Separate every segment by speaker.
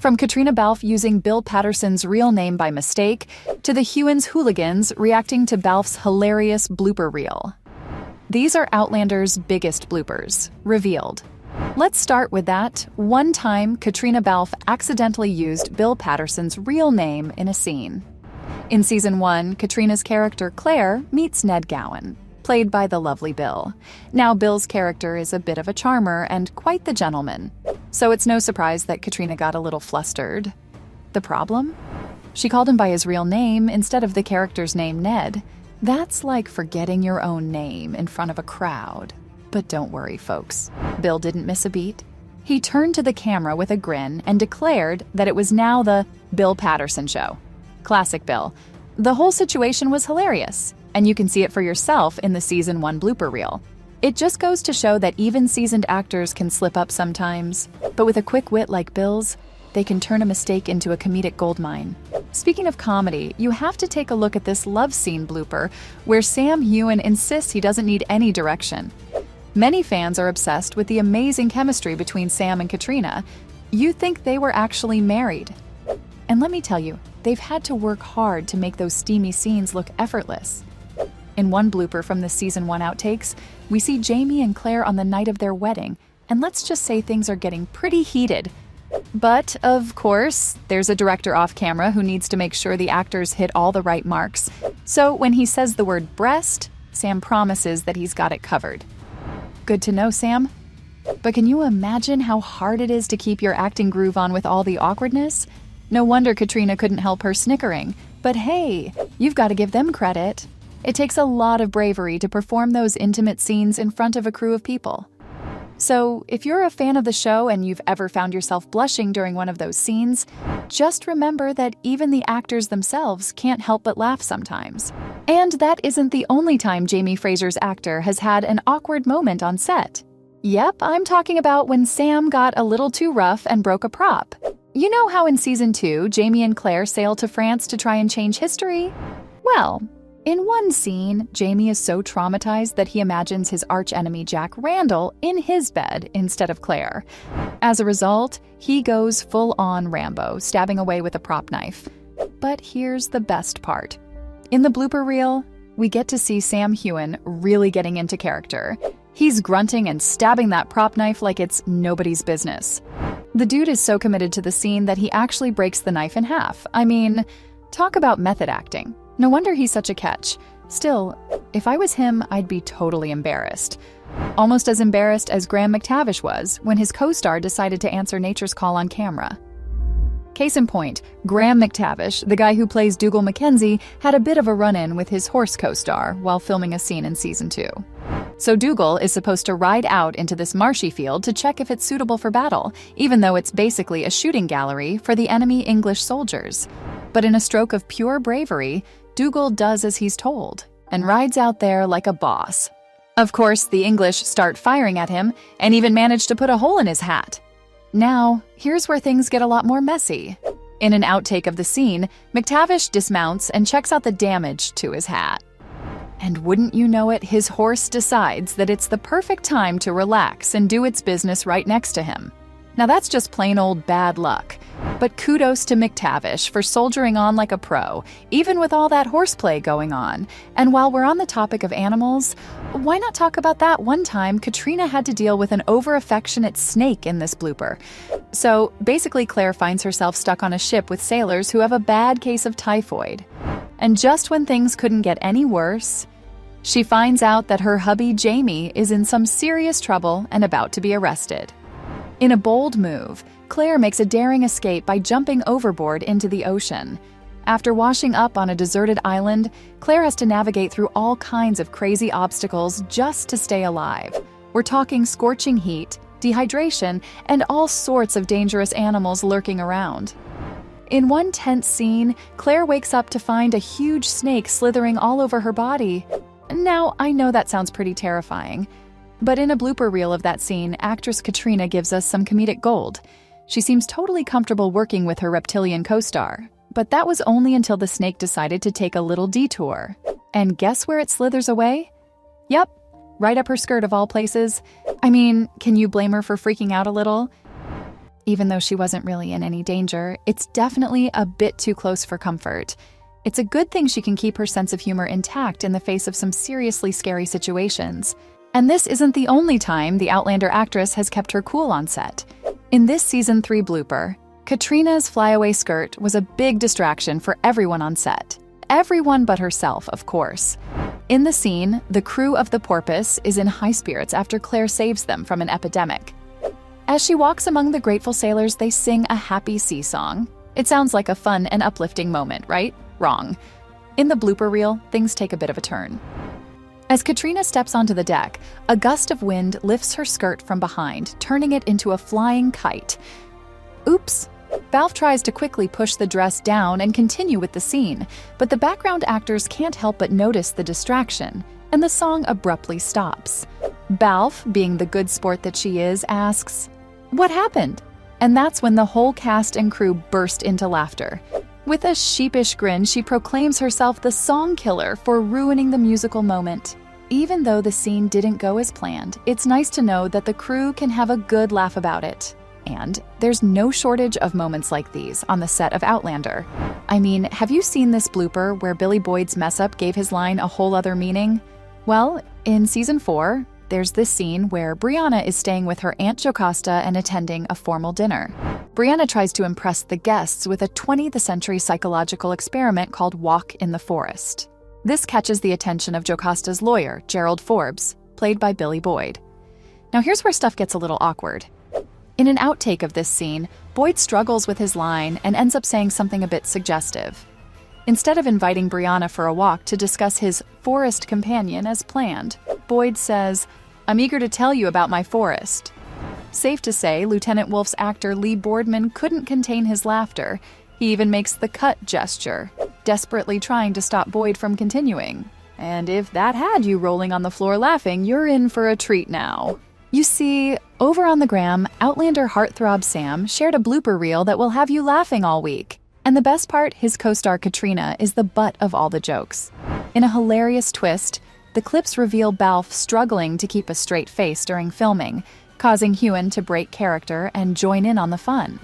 Speaker 1: From Katrina Balfe using Bill Patterson's real name by mistake, to the Hewins hooligans reacting to Balfe's hilarious blooper reel. These are Outlander's biggest bloopers, revealed. Let's start with that one time Katrina Balfe accidentally used Bill Patterson's real name in a scene. In Season 1, Katrina's character Claire meets Ned Gowan, played by the lovely Bill. Now, Bill's character is a bit of a charmer and quite the gentleman, so it's no surprise that Katrina got a little flustered. The problem? She called him by his real name instead of the character's name, Ned. That's like forgetting your own name in front of a crowd. But don't worry, folks. Bill didn't miss a beat. He turned to the camera with a grin and declared that it was now the Bill Patterson Show. Classic Bill. The whole situation was hilarious, and you can see it for yourself in the Season 1 blooper reel. It just goes to show that even seasoned actors can slip up sometimes, but with a quick wit like Bill's, they can turn a mistake into a comedic goldmine. Speaking of comedy, you have to take a look at this love scene blooper where Sam Heughan insists he doesn't need any direction. Many fans are obsessed with the amazing chemistry between Sam and Katrina. You think they were actually married. And let me tell you, they've had to work hard to make those steamy scenes look effortless. In one blooper from the Season 1 outtakes, we see Jamie and Claire on the night of their wedding, and let's just say things are getting pretty heated. But, of course, there's a director off camera who needs to make sure the actors hit all the right marks. So when he says the word breast, Sam promises that he's got it covered. Good to know, Sam. But can you imagine how hard it is to keep your acting groove on with all the awkwardness? No wonder Katrina couldn't help her snickering. But hey, you've got to give them credit. It takes a lot of bravery to perform those intimate scenes in front of a crew of people. So, if you're a fan of the show and you've ever found yourself blushing during one of those scenes, just remember that even the actors themselves can't help but laugh sometimes. And that isn't the only time Jamie Fraser's actor has had an awkward moment on set. Yep, I'm talking about when Sam got a little too rough and broke a prop. You know how in Season 2, Jamie and Claire sail to France to try and change history? Well, in one scene, Jamie is so traumatized that he imagines his archenemy Jack Randall in his bed instead of Claire. As a result, he goes full-on Rambo, stabbing away with a prop knife. But here's the best part. In the blooper reel, we get to see Sam Heughan really getting into character. He's grunting and stabbing that prop knife like it's nobody's business. The dude is so committed to the scene that he actually breaks the knife in half. I mean, talk about method acting. No wonder he's such a catch. Still, if I was him, I'd be totally embarrassed. Almost as embarrassed as Graham McTavish was when his co-star decided to answer nature's call on camera. Case in point, Graham McTavish, the guy who plays Dougal Mackenzie, had a bit of a run-in with his horse co-star while filming a scene in Season 2. So Dougal is supposed to ride out into this marshy field to check if it's suitable for battle, even though it's basically a shooting gallery for the enemy English soldiers. But in a stroke of pure bravery, Dougal does as he's told and rides out there like a boss. Of course, the English start firing at him and even manage to put a hole in his hat. Now, here's where things get a lot more messy. In an outtake of the scene, McTavish dismounts and checks out the damage to his hat. And wouldn't you know it, his horse decides that it's the perfect time to relax and do its business right next to him. Now that's just plain old bad luck. But kudos to McTavish for soldiering on like a pro, even with all that horseplay going on. And while we're on the topic of animals, why not talk about that one time Katrina had to deal with an over-affectionate snake in this blooper? So basically Claire finds herself stuck on a ship with sailors who have a bad case of typhoid. And just when things couldn't get any worse, she finds out that her hubby Jamie is in some serious trouble and about to be arrested. In a bold move, Claire makes a daring escape by jumping overboard into the ocean. After washing up on a deserted island, Claire has to navigate through all kinds of crazy obstacles just to stay alive. We're talking scorching heat, dehydration, and all sorts of dangerous animals lurking around. In one tense scene, Claire wakes up to find a huge snake slithering all over her body. Now, I know that sounds pretty terrifying. But in a blooper reel of that scene, actress Katrina gives us some comedic gold. She seems totally comfortable working with her reptilian co-star. But that was only until the snake decided to take a little detour. And guess where it slithers away? Yep, right up her skirt of all places. I mean, can you blame her for freaking out a little? Even though she wasn't really in any danger, it's definitely a bit too close for comfort. It's a good thing she can keep her sense of humor intact in the face of some seriously scary situations. And this isn't the only time the Outlander actress has kept her cool on set. In this Season 3 blooper, Katrina's flyaway skirt was a big distraction for everyone on set. Everyone but herself, of course. In the scene, the crew of the Porpoise is in high spirits after Claire saves them from an epidemic. As she walks among the grateful sailors, they sing a happy sea song. It sounds like a fun and uplifting moment, right? Wrong. In the blooper reel, things take a bit of a turn. As Katrina steps onto the deck, a gust of wind lifts her skirt from behind, turning it into a flying kite. Oops! Balfe tries to quickly push the dress down and continue with the scene, but the background actors can't help but notice the distraction, and the song abruptly stops. Balfe, being the good sport that she is, asks, "What happened?" And that's when the whole cast and crew burst into laughter. With a sheepish grin, she proclaims herself the song killer for ruining the musical moment. Even though the scene didn't go as planned, it's nice to know that the crew can have a good laugh about it. And there's no shortage of moments like these on the set of Outlander. I mean, have you seen this blooper where Billy Boyd's mess-up gave his line a whole other meaning? Well, in Season 4, there's this scene where Brianna is staying with her Aunt Jocasta and attending a formal dinner. Brianna tries to impress the guests with a 20th century psychological experiment called Walk in the Forest. This catches the attention of Jocasta's lawyer, Gerald Forbes, played by Billy Boyd. Now here's where stuff gets a little awkward. In an outtake of this scene, Boyd struggles with his line and ends up saying something a bit suggestive. Instead of inviting Brianna for a walk to discuss his forest companion as planned, Boyd says, "I'm eager to tell you about my forest." Safe to say, Lieutenant Wolf's actor Lee Boardman couldn't contain his laughter. He even makes the cut gesture, desperately trying to stop Boyd from continuing. And if that had you rolling on the floor laughing, you're in for a treat now. You see, over on the gram, Outlander heartthrob Sam shared a blooper reel that will have you laughing all week. And the best part, his co-star Katrina is the butt of all the jokes. In a hilarious twist, the clips reveal Balfe struggling to keep a straight face during filming, causing Hewen to break character and join in on the fun.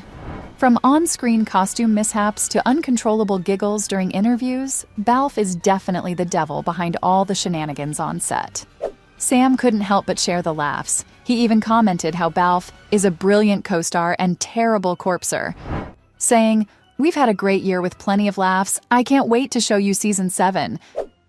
Speaker 1: From on-screen costume mishaps to uncontrollable giggles during interviews, Balfe is definitely the devil behind all the shenanigans on set. Sam couldn't help but share the laughs. He even commented how Balfe is a brilliant co-star and terrible corpser, saying, "We've had a great year with plenty of laughs. I can't wait to show you Season 7.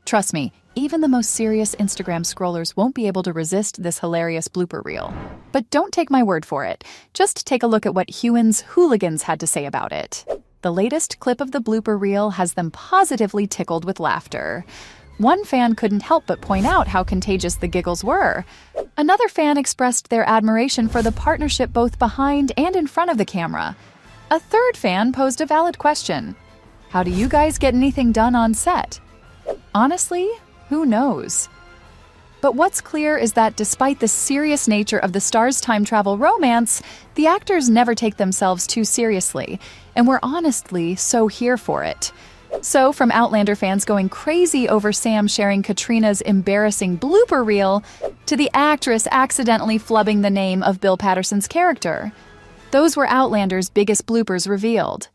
Speaker 1: Trust me, even the most serious Instagram scrollers won't be able to resist this hilarious blooper reel. But don't take my word for it. Just take a look at what Hewen's hooligans had to say about it. The latest clip of the blooper reel has them positively tickled with laughter. One fan couldn't help but point out how contagious the giggles were. Another fan expressed their admiration for the partnership both behind and in front of the camera. A third fan posed a valid question. How do you guys get anything done on set? Honestly, who knows? But what's clear is that despite the serious nature of the star's time travel romance, the actors never take themselves too seriously, and we're honestly so here for it. So from Outlander fans going crazy over Sam sharing Katrina's embarrassing blooper reel, to the actress accidentally flubbing the name of Bill Patterson's character. Those were Outlander's biggest bloopers revealed.